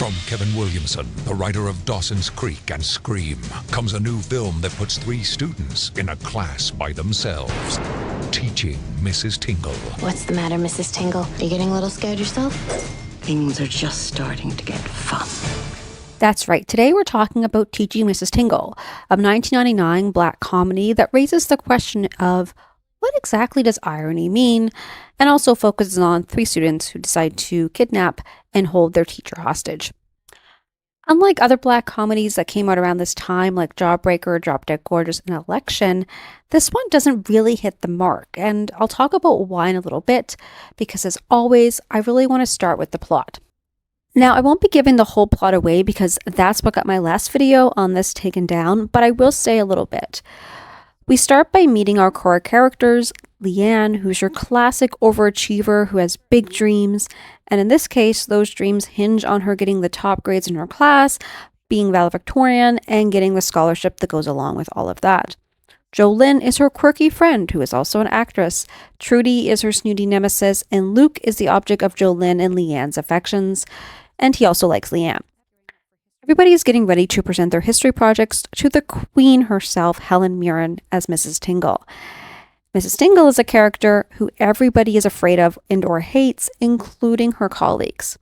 From Kevin Williamson, the writer of Dawson's Creek and Scream, comes a new film that puts 3 students in a class by themselves, teaching Mrs. Tingle. What's the matter, Mrs. Tingle? Are you getting a little scared yourself? Things are just starting to get fun. That's right. Today we're talking about Teaching Mrs. Tingle, a 1999 black comedy that raises the question of what exactly does irony mean, and also focuses on 3 students who decide to kidnap and hold their teacher hostage. Unlike other black comedies that came out around this time, like Jawbreaker, Drop Dead Gorgeous, and Election, this one doesn't really hit the mark, and I'll talk about why in a little bit, because as always, I really want to start with the plot. Now, I won't be giving the whole plot away because that's what got my last video on this taken down, but I will say a little bit. We start by meeting our core characters, Leanne, who's your classic overachiever who has big dreams, and in this case, those dreams hinge on her getting the top grades in her class, being valedictorian, and getting the scholarship that goes along with all of that. Jolynn is her quirky friend, who is also an actress. Trudy is her snooty nemesis, and Luke is the object of Jolynn and Leanne's affections, and he also likes Leanne. Everybody is getting ready to present their history projects to the queen herself, Helen Mirren, as Mrs. Tingle. Mrs. Tingle is a character who everybody is afraid of and or hates, including her colleagues.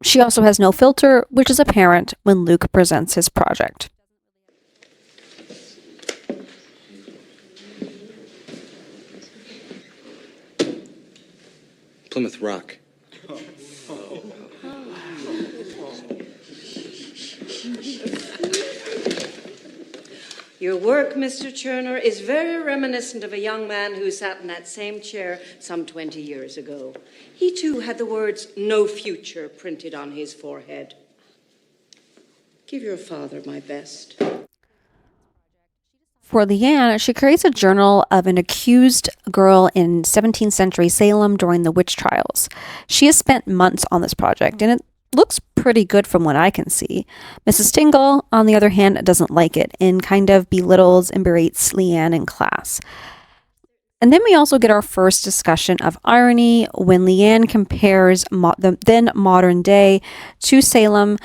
She also has no filter, which is apparent when Luke presents his project. Plymouth Rock. Your work, Mr. Cherner, is very reminiscent of a young man who sat in that same chair some 20 years ago. He, too, had the words, "No future," printed on his forehead. Give your father my best. For Leanne, she creates a journal of an accused girl in 17th century Salem during the witch trials. She has spent months on this project, and it looks pretty good from what I can see. Mrs. Tingle, on the other hand, doesn't like it and kind of belittles and berates Leanne in class. And then we also get our first discussion of irony when Leanne compares the then modern day to Salem,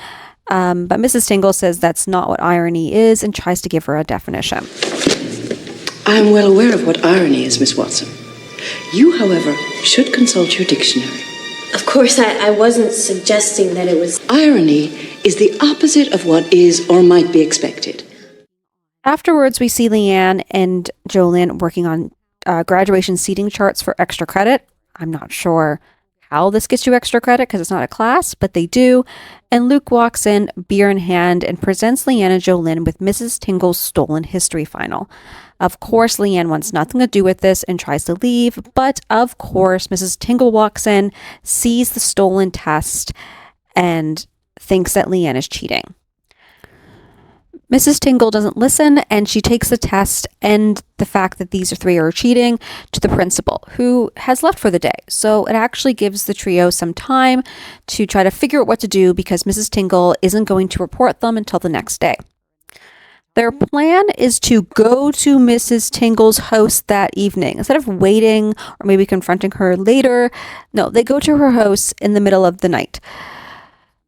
but Mrs. Tingle says that's not what irony is and tries to give her a definition. I am well aware of what irony is, Miss Watson. You, however, should consult your dictionary. Of course, I wasn't suggesting that it was... Irony is the opposite of what is or might be expected. Afterwards, we see Leanne and Jolynn working on graduation seating charts for extra credit. I'm not sure how this gets you extra credit because it's not a class, but they do. And Luke walks in, beer in hand, and presents Leanne and Jolynn with Mrs. Tingle's stolen history final. Of course, Leanne wants nothing to do with this and tries to leave, but of course, Mrs. Tingle walks in, sees the stolen test, and thinks that Leanne is cheating. Mrs. Tingle doesn't listen, and she takes the test and the fact that these 3 are cheating to the principal, who has left for the day. So it actually gives the trio some time to try to figure out what to do because Mrs. Tingle isn't going to report them until the next day. Their plan is to go to Mrs. Tingle's house that evening. Instead of waiting or maybe confronting her later, no, they go to her house in the middle of the night.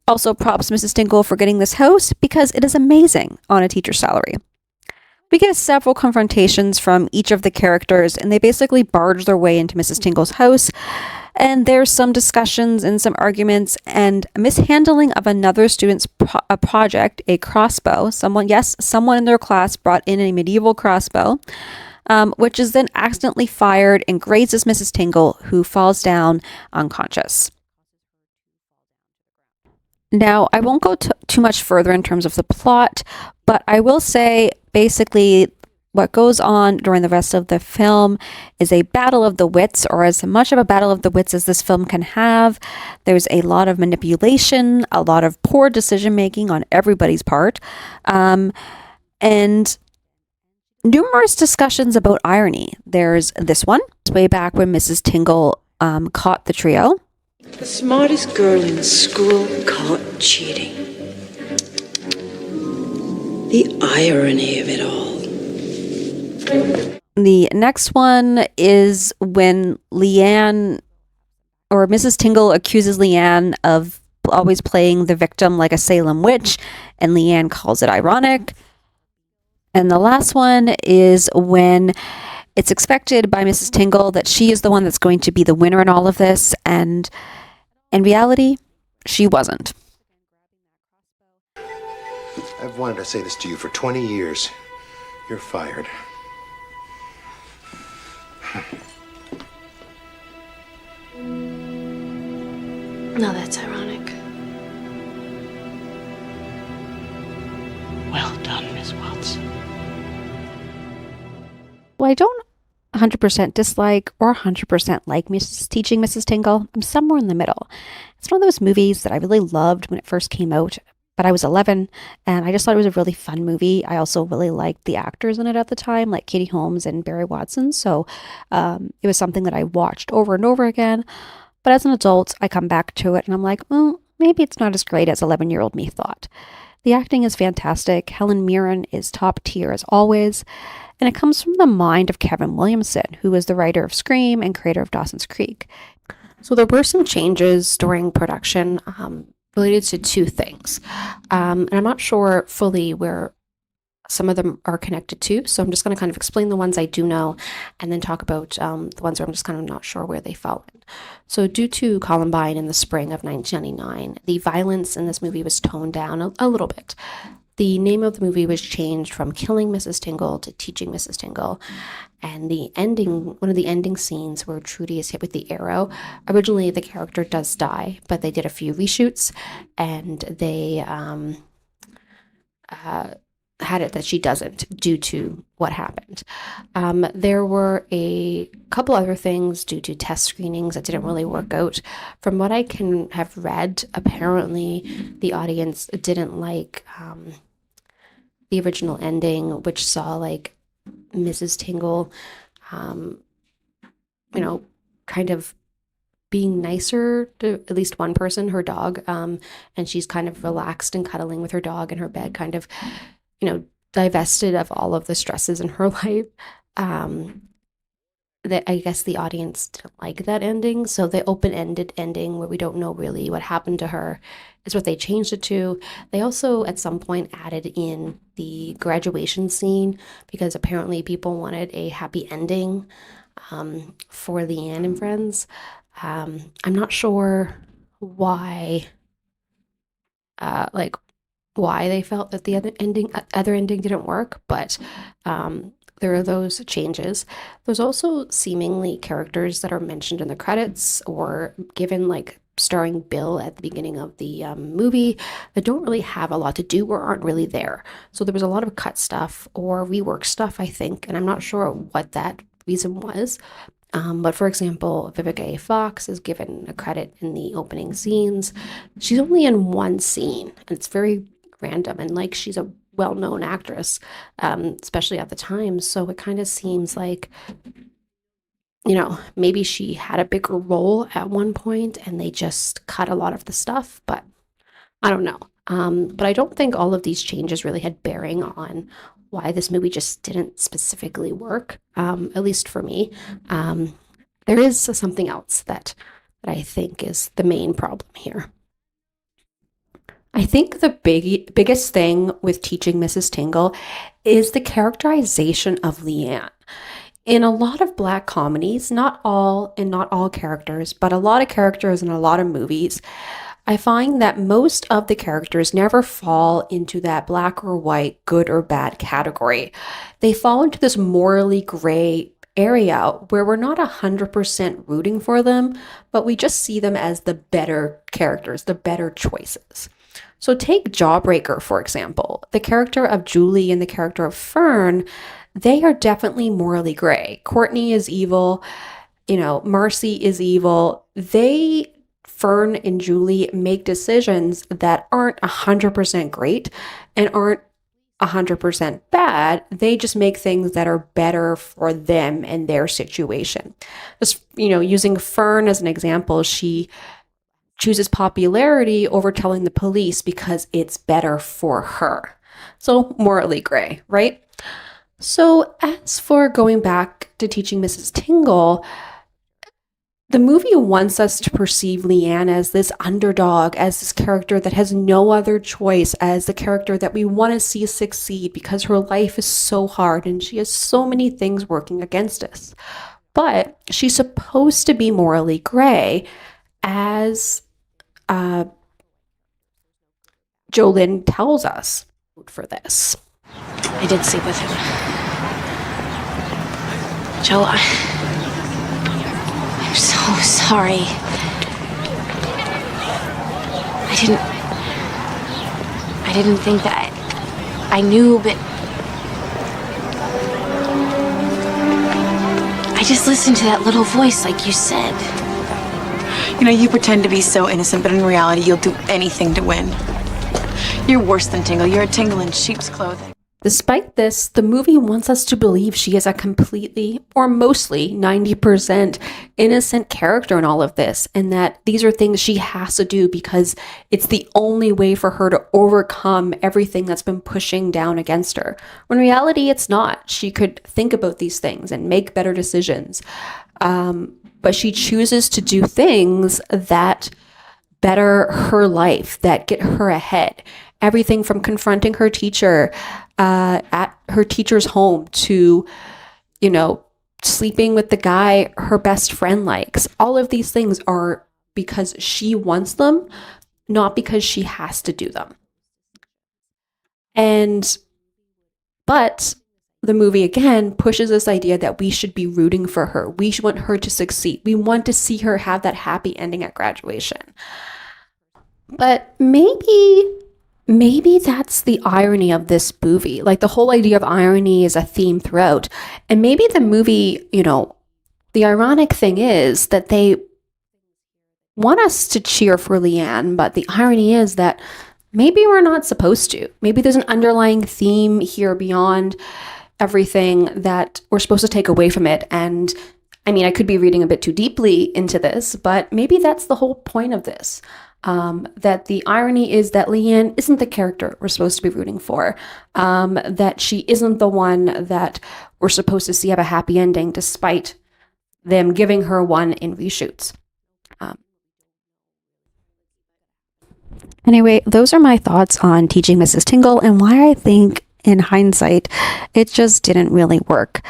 Also, props Mrs. Tingle for getting this house because it is amazing on a teacher's salary. We get several confrontations from each of the characters, and they basically barge their way into Mrs. Tingle's house. And there's some discussions and some arguments and a mishandling of another student's project, a crossbow. Someone in their class brought in a medieval crossbow, which is then accidentally fired and grazes Mrs. Tingle, who falls down unconscious. Now, I won't go too much further in terms of the plot, but I will say basically what goes on during the rest of the film is a battle of the wits, or as much of a battle of the wits as this film can have. There's a lot of manipulation, a lot of poor decision making on everybody's part, and numerous discussions about irony. There's this one, way back when Mrs. Tingle caught the trio. The smartest girl in school caught cheating. The irony of it all. The next one is when Leanne or Mrs. Tingle accuses Leanne of always playing the victim like a Salem witch, and Leanne calls it ironic. And the last one is when it's expected by Mrs. Tingle that she is the one that's going to be the winner in all of this, and in reality, she wasn't. I've wanted to say this to you for 20 years. You're fired. No, that's ironic. Well done, Miss Watts. Well, I don't 100% dislike or 100% like teaching Mrs. Tingle. I'm somewhere in the middle. It's one of those movies that I really loved when it first came out, but I was 11 and I just thought it was a really fun movie. I also really liked the actors in it at the time, like Katie Holmes and Barry Watson. So it was something that I watched over and over again. But as an adult, I come back to it and I'm like, well, maybe it's not as great as 11-year-old me thought. The acting is fantastic. Helen Mirren is top tier as always. And it comes from the mind of Kevin Williamson, who was the writer of Scream and creator of Dawson's Creek. So there were some changes during production related to two things. And I'm not sure fully where some of them are connected to. So I'm just going to kind of explain the ones I do know and then talk about the ones where I'm just kind of not sure where they fell in. So due to Columbine in the spring of 1999, the violence in this movie was toned down a little bit. The name of the movie was changed from Killing Mrs. Tingle to Teaching Mrs. Tingle. And the ending, one of the ending scenes where Trudy is hit with the arrow, originally the character does die, but they did a few reshoots and they had it that she doesn't due to what happened. There were a couple other things due to test screenings that didn't really work out. From what I can have read, apparently the audience didn't like the original ending, which saw like Mrs. Tingle, kind of being nicer to at least one person, her dog, and she's kind of relaxed and cuddling with her dog in her bed, kind of divested of all of the stresses in her life. That I guess the audience didn't like that ending. So the open-ended ending where we don't know really what happened to her is what they changed it to. They also at some point added in the graduation scene because apparently people wanted a happy ending for Leanne and friends. I'm not sure why they felt that the other ending didn't work, but there are those changes. There's also seemingly characters that are mentioned in the credits or given like starring Bill at the beginning of the movie that don't really have a lot to do or aren't really there. So there was a lot of cut stuff or rework stuff, I think, and I'm not sure what that reason was. But for example, Vivica A. Fox is given a credit in the opening scenes. She's only in one scene, and it's very random, and like she's a well-known actress, especially at the time. So it kind of seems like, maybe she had a bigger role at one point and they just cut a lot of the stuff, but I don't know. But I don't think all of these changes really had bearing on why this movie just didn't specifically work, at least for me. There is something else that I think is the main problem here. I think the biggest thing with Teaching Mrs. Tingle is the characterization of Leanne. In a lot of Black comedies, not all characters, but a lot of characters in a lot of movies, I find that most of the characters never fall into that black or white, good or bad category. They fall into this morally gray area where we're not 100% rooting for them, but we just see them as the better characters, the better choices. So take Jawbreaker, for example. The character of Julie and the character of Fern, they are definitely morally gray. Courtney is evil, Marcy is evil. Fern and Julie make decisions that aren't 100% great and aren't 100% bad. They just make things that are better for them and their situation. Just, using Fern as an example, she chooses popularity over telling the police because it's better for her. So morally gray, right? So as for going back to Teaching Mrs. Tingle, The movie wants us to perceive Leanne as this underdog, as this character that has no other choice, as the character that we want to see succeed because her life is so hard and she has so many things working against us. But she's supposed to be morally gray, as Jolyn tells us for this. I did sleep with him. Joe, I'm so sorry. I didn't think that. I knew, but I just listened to that little voice like you said. You know, you pretend to be so innocent, but in reality, you'll do anything to win. You're worse than Tingle. You're a Tingle in sheep's clothing. Despite this, the movie wants us to believe she is a completely, or mostly 90% innocent character in all of this, and that these are things she has to do because it's the only way for her to overcome everything that's been pushing down against her. When in reality, it's not. She could think about these things and make better decisions, but she chooses to do things that better her life, that get her ahead. Everything from confronting her teacher at her teacher's home to, you know, sleeping with the guy her best friend likes. All of these things are because she wants them, not because she has to do them. But the movie again pushes this idea that we should be rooting for her. We want her to succeed. We want to see her have that happy ending at graduation. But maybe that's the irony of this movie. Like, the whole idea of irony is a theme throughout. And maybe the movie, you know, the ironic thing is that they want us to cheer for Leanne, but the irony is that maybe we're not supposed to. Maybe there's an underlying theme here beyond everything that we're supposed to take away from it. And I mean, I could be reading a bit too deeply into this, but maybe that's the whole point of this. That the irony is that Leanne isn't the character we're supposed to be rooting for, that she isn't the one that we're supposed to see have a happy ending, despite them giving her one in reshoots. Anyway, those are my thoughts on Teaching Mrs. Tingle and why I think, in hindsight, it just didn't really work.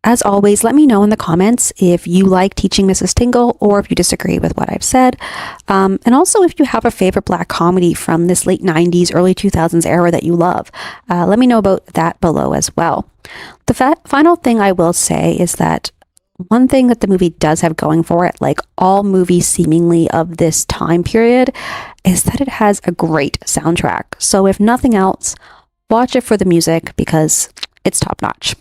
As always, let me know in the comments if you like Teaching Mrs. Tingle or if you disagree with what I've said. And also if you have a favorite Black comedy from this late 90s, early 2000s era that you love. Let me know about that below as well. The final thing I will say is that one thing that the movie does have going for it, like all movies seemingly of this time period, is that it has a great soundtrack. So if nothing else, watch it for the music because it's top notch.